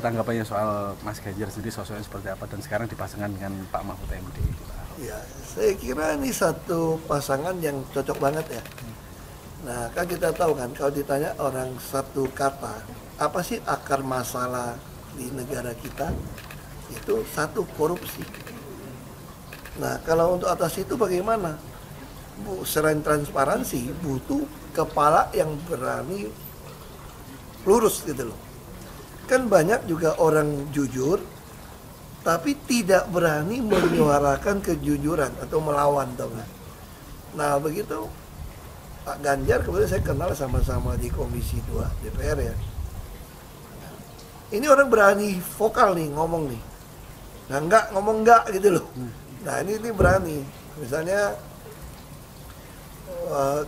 tanggapannya soal Mas Ganjar sendiri sosoknya seperti apa dan sekarang dipasangkan dengan Pak Mahfud MD? Ya, saya kira ini satu pasangan yang cocok banget ya. Nah, kan kita tahu kan kalau ditanya orang satu kata, apa sih akar masalah di negara kita? Itu satu, korupsi. Nah, kalau untuk atas itu bagaimana? Selain transparansi, butuh kepala yang berani lurus gitu loh. Kan banyak juga orang jujur, tapi tidak berani menyuarakan kejujuran atau melawan, tau nggak? Nah begitu Pak Ganjar kemudian saya kenal sama-sama di Komisi 2 DPR ya. Ini orang berani vokal nih ngomong nih. Nah ngomong enggak gitu loh. Nah ini berani. Misalnya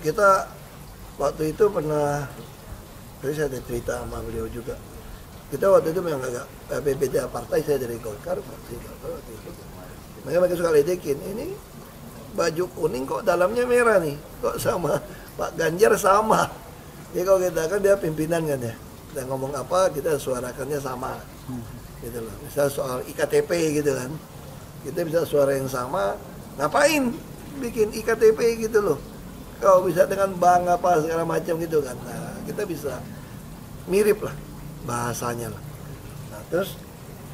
kita waktu itu pernah, tadi saya ada cerita sama beliau juga. Kita waktu itu memang agak beda partai, saya dari Golkar waktu itu. Mereka suka ledekin, ini baju kuning kok dalamnya merah nih, kok sama Pak Ganjar sama. Jadi kalau kita kan dia pimpinan kan ya, kita ngomong apa kita suarakannya sama, gitu loh. Misal soal IKTP gitu kan, kita bisa suara yang sama, ngapain bikin IKTP gitu loh. Kalau bisa dengan bank apa segala macam gitu kan, nah kita bisa mirip lah bahasanya lah. Nah, terus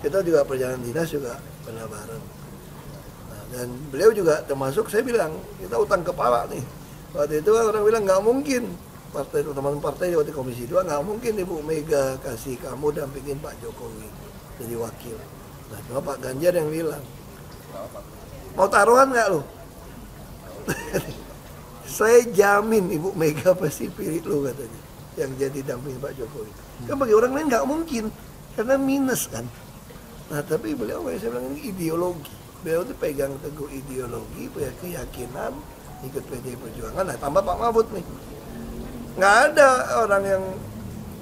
kita juga perjalanan dinas juga pernah bareng. Nah, dan beliau juga termasuk, saya bilang kita utang kepala nih. Waktu itu orang bilang nggak mungkin, partai teman partai waktu Komisi 2 nggak mungkin Ibu Mega kasih kamu dampingin Pak Jokowi jadi wakil. Nah cuma Pak Ganjar yang bilang, mau taruhan nggak lo? Saya jamin Ibu Mega pasti pilih lo katanya yang jadi damping Pak Jokowi. Kan bagi orang lain nggak mungkin, karena minus kan. Nah tapi beliau, saya bilang ini ideologi. Beliau itu pegang teguh ideologi, punya keyakinan, ikut PD Perjuangan. Nah tambah Pak Mahfud nih. Nggak ada orang yang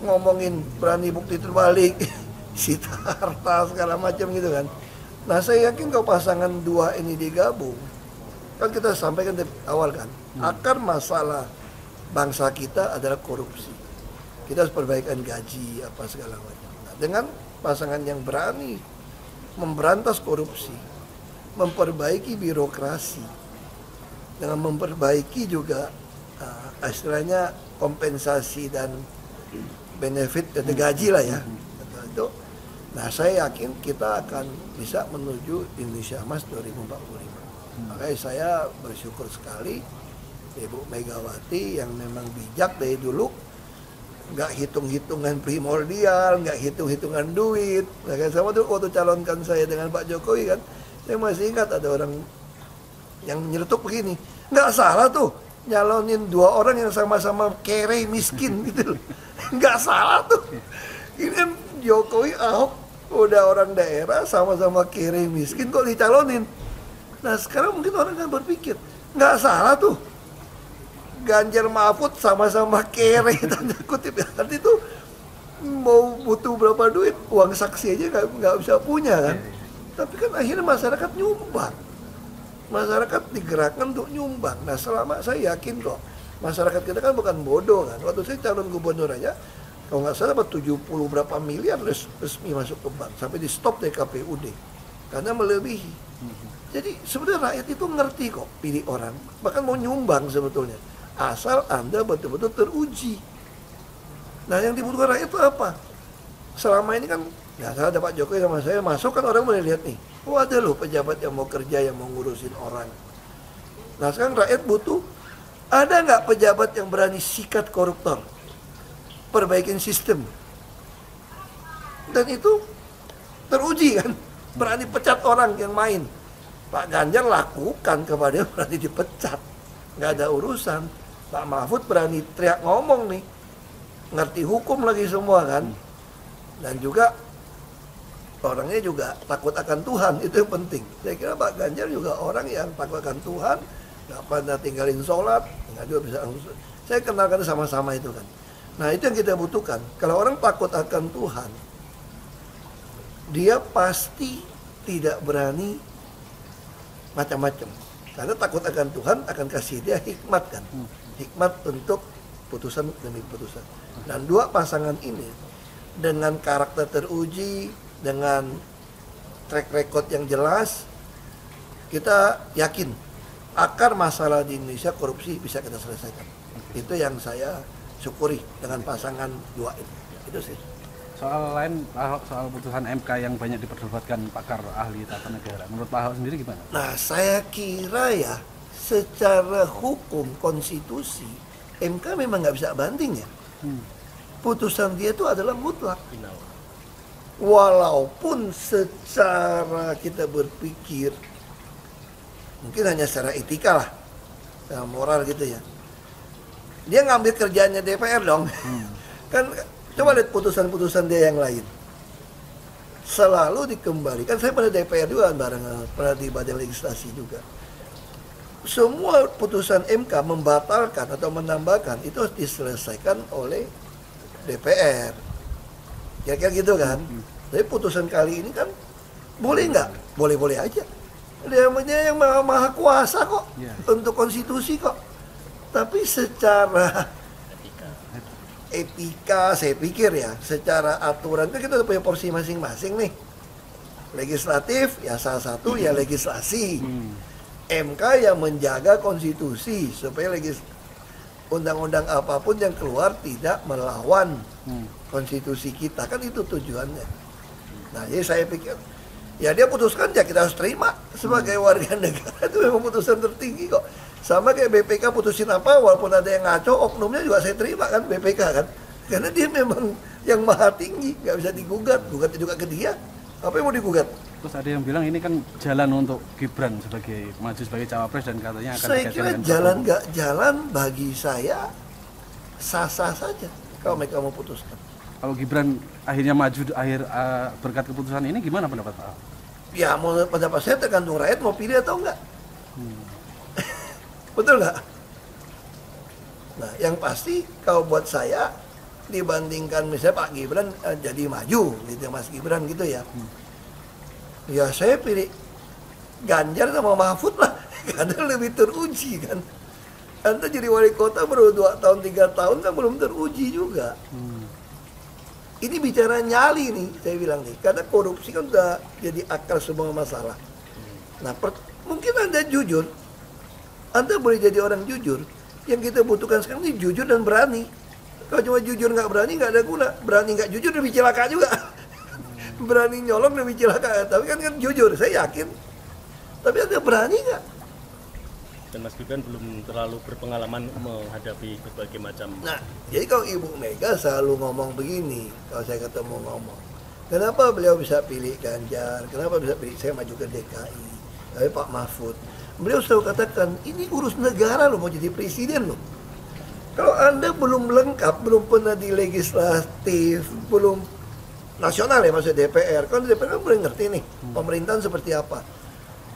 ngomongin berani bukti terbalik, sita harta segala macam gitu kan. Nah saya yakin kalau pasangan dua ini digabung, kan kita sampaikan dari awal kan, akar masalah bangsa kita adalah korupsi. Kita harus perbaikan gaji apa segala macam. Nah, dengan pasangan yang berani memberantas korupsi, memperbaiki birokrasi, dengan memperbaiki juga istilahnya kompensasi dan benefit dan gaji lah ya. Itu. Nah saya yakin kita akan bisa menuju Indonesia Emas 2045. Makanya saya bersyukur sekali Ibu Megawati yang memang bijak dari dulu, nggak hitung-hitungan primordial, nggak hitung-hitungan duit. Nah, kan sama tuh waktu calonkan saya dengan Pak Jokowi kan, saya masih ingat ada orang yang nyeletuk begini, nggak salah tuh nyalonin dua orang yang sama-sama kere miskin gitu loh, nggak salah tuh. Ini kan Jokowi Ahok udah orang daerah sama-sama kere miskin kok dicalonin. Nah sekarang mungkin orang kan berpikir nggak salah tuh Ganjar Mahfud sama-sama kere tanda kutip ya. Nanti itu mau butuh berapa duit, uang saksi aja nggak bisa punya kan. Tapi kan akhirnya masyarakat nyumbang, masyarakat digerakkan untuk nyumbang. Nah selama saya yakin kok masyarakat kita kan bukan bodoh kan. Waktu saya calon gubernur aja, kalau nggak salah dapat 70 berapa miliar resmi masuk ke bank, sampai di stop dari KPUD karena melebihi. Jadi sebenarnya rakyat itu ngerti kok pilih orang, bahkan mau nyumbang sebetulnya. Asal Anda betul-betul teruji. Nah yang dibutuhkan rakyat itu apa? Selama ini kan nggak salah ada Pak Jokowi sama saya masuk kan orang boleh lihat nih, oh ada loh pejabat yang mau kerja, yang mau ngurusin orang. Nah sekarang rakyat butuh, ada nggak pejabat yang berani sikat koruptor, perbaikin sistem, dan itu teruji kan, berani pecat orang yang main. Pak Ganjar lakukan kepada dia, berani dipecat, nggak ada urusan. Pak Mahfud berani teriak ngomong nih, ngerti hukum lagi semua kan, dan juga orangnya juga takut akan Tuhan, itu yang penting. Saya kira Pak Ganjar juga orang yang takut akan Tuhan, nggak pernah tinggalin sholat, nggak juga bisa. Saya kenalkan sama-sama itu kan. Nah itu yang kita butuhkan. Kalau orang takut akan Tuhan, dia pasti tidak berani macam-macam. Karena takut akan Tuhan akan kasih dia hikmat kan. Hikmat untuk putusan demi putusan. Dan dua pasangan ini dengan karakter teruji, dengan track record yang jelas, kita yakin akar masalah di Indonesia korupsi bisa kita selesaikan. Itu yang saya syukuri dengan pasangan dua ini. Itu sih. Soal lain, soal putusan MK yang banyak diperdebatkan pakar ahli tata negara, menurut Pak Ahok sendiri gimana? Nah, saya kira ya, secara hukum konstitusi, MK memang nggak bisa banding ya. Putusan dia itu adalah mutlak. Walaupun secara kita berpikir, mungkin hanya secara etika lah, secara moral gitu ya. Dia ngambil kerjaannya DPR dong. Kan coba lihat putusan-putusan dia yang lain. Selalu dikembalikan, saya pada DPR juga bareng, pernah di Badan Legislasi juga. Semua putusan MK membatalkan atau menambahkan itu harus diselesaikan oleh DPR. Kira-kira gitu kan. Tapi putusan kali ini kan boleh nggak? Boleh-boleh aja. Dia yang maha kuasa kok untuk konstitusi kok. Tapi secara etika saya pikir ya, secara aturan kan kita udah punya porsi masing-masing nih. Legislatif ya salah satu ya legislasi. MK yang menjaga konstitusi supaya undang-undang apapun yang keluar tidak melawan konstitusi kita, kan itu tujuannya. Nah, jadi saya pikir ya dia putuskan ya kita harus terima sebagai warga negara, itu memang putusan tertinggi kok. Sama kayak BPK putusin apa, walaupun ada yang ngaco, oknumnya juga saya terima kan BPK kan, karena dia memang yang maha tinggi, nggak bisa digugat, gugat juga ke dia. Apa yang mau digugat? Terus ada yang bilang ini kan jalan untuk Gibran sebagai maju sebagai cawapres dan katanya akan saya kira jalan nggak jalan bagi saya sah-sah saja kalau mereka mau putuskan. Kalau Gibran akhirnya maju berkat keputusan ini, gimana pendapat Pak Ahok? Ya mau pendapat saya tergantung rakyat mau pilih atau enggak. Betul nggak? Nah, yang pasti kalau buat saya dibandingkan misalnya Pak Gibran jadi maju gitu, Mas Gibran gitu ya. Ya saya pilih Ganjar sama Mahfud lah, karena lebih teruji kan. Anda jadi wali kota baru 2 tahun 3 tahun kan belum teruji juga. Ini bicara nyali nih, saya bilang nih, karena korupsi kan udah jadi akar semua masalah. Nah, mungkin Anda jujur, Anda boleh jadi orang jujur. Yang kita butuhkan sekarang ini jujur dan berani. Kalau cuma jujur nggak berani nggak ada guna. Berani nggak jujur lebih celaka juga. Berani nyolong lebih celaka. Tapi kan jujur, saya yakin. Tapi Anda berani nggak? Dan Mas Gibran belum terlalu berpengalaman menghadapi berbagai macam. Nah, jadi kalau Ibu Mega selalu ngomong begini, kalau saya ketemu ngomong, kenapa beliau bisa pilih Ganjar, kenapa bisa pilih saya maju ke DKI, tapi Pak Mahfud, beliau selalu katakan, ini urus negara loh, mau jadi presiden loh. Kalau Anda belum lengkap, belum pernah di legislatif, belum nasional ya maksudnya DPR, kan DPR kan boleh ngerti nih, pemerintahan seperti apa.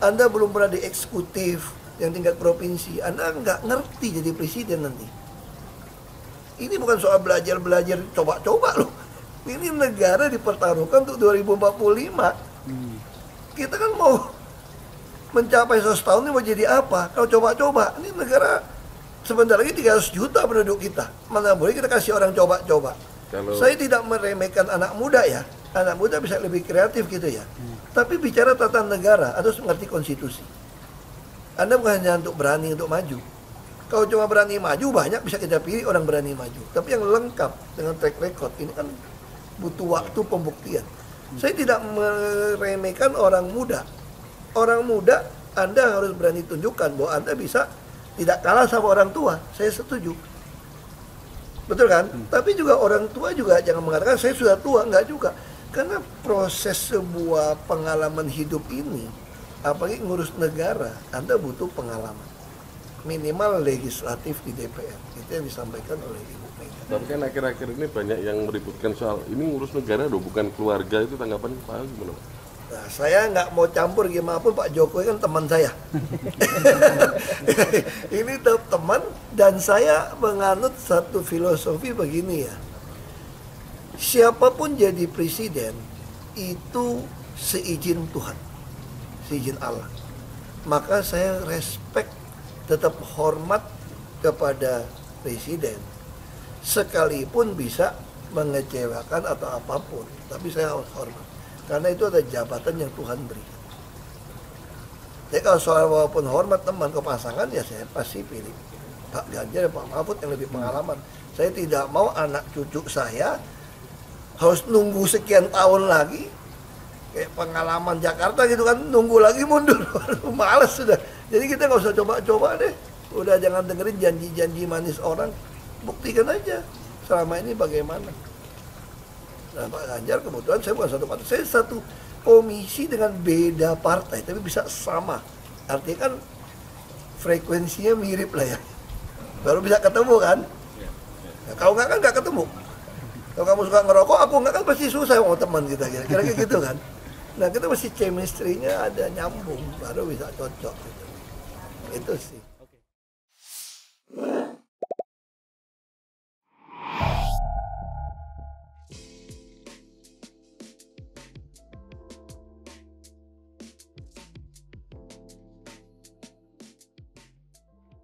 Anda belum pernah di eksekutif, yang tingkat provinsi, Anda nggak ngerti jadi presiden nanti. Ini bukan soal belajar-belajar, coba-coba loh. Ini negara dipertaruhkan untuk 2045. Kita kan mau mencapai 100 tahun ini mau jadi apa? Kalau coba-coba, ini negara sebentar lagi 300 juta penduduk kita. Mana boleh kita kasih orang coba-coba. Saya tidak meremehkan anak muda ya. Anak muda bisa lebih kreatif gitu ya. Tapi bicara tata negara, harus mengerti konstitusi. Anda bukan hanya untuk berani untuk maju. Kalau cuma berani maju, banyak bisa kita pilih orang berani maju. Tapi yang lengkap dengan track record, ini kan butuh waktu pembuktian. Saya tidak meremehkan orang muda. Orang muda, Anda harus berani tunjukkan bahwa Anda bisa tidak kalah sama orang tua. Saya setuju. Betul kan? Tapi juga orang tua juga jangan mengatakan saya sudah tua. Enggak juga. Karena proses sebuah pengalaman hidup ini, apalagi ngurus negara, Anda butuh pengalaman. Minimal legislatif di DPR. Itu yang disampaikan oleh Ibu Mega. Tapi kan akhir-akhir ini banyak yang meributkan soal ini ngurus negara loh, bukan keluarga. Itu tanggapan Pak Ahok gimana? Nah, saya nggak mau campur gimana pun, Pak Jokowi kan teman saya. Ini teman, dan saya menganut satu filosofi begini ya. Siapapun jadi presiden, itu seizin Tuhan. Izin Allah. Maka saya respect, tetap hormat kepada presiden, sekalipun bisa mengecewakan atau apapun, tapi saya harus hormat karena itu ada jabatan yang Tuhan berikan. Jadi kalau soal walaupun hormat teman ke pasangan, ya saya pasti pilih Pak Ganjar dan Pak Mahfud yang lebih pengalaman. Saya tidak mau anak cucu saya harus nunggu sekian tahun lagi kayak pengalaman Jakarta gitu kan, nunggu lagi mundur. Males sudah. Jadi kita nggak usah coba-coba deh, udah jangan dengerin janji-janji manis orang, buktikan aja selama ini bagaimana. Nah Pak Ganjar kebetulan saya bukan satu partai, saya satu komisi dengan beda partai tapi bisa sama, artinya kan frekuensinya mirip lah ya, baru bisa ketemu kan. Nah, kalau nggak kan nggak ketemu. Kalau kamu suka ngerokok, aku nggak, kan pasti susah sama teman kita, kira-kira gitu kan. Nah kita mesti chemistry-nya ada nyambung, baru bisa cocok gitu. Itu sih.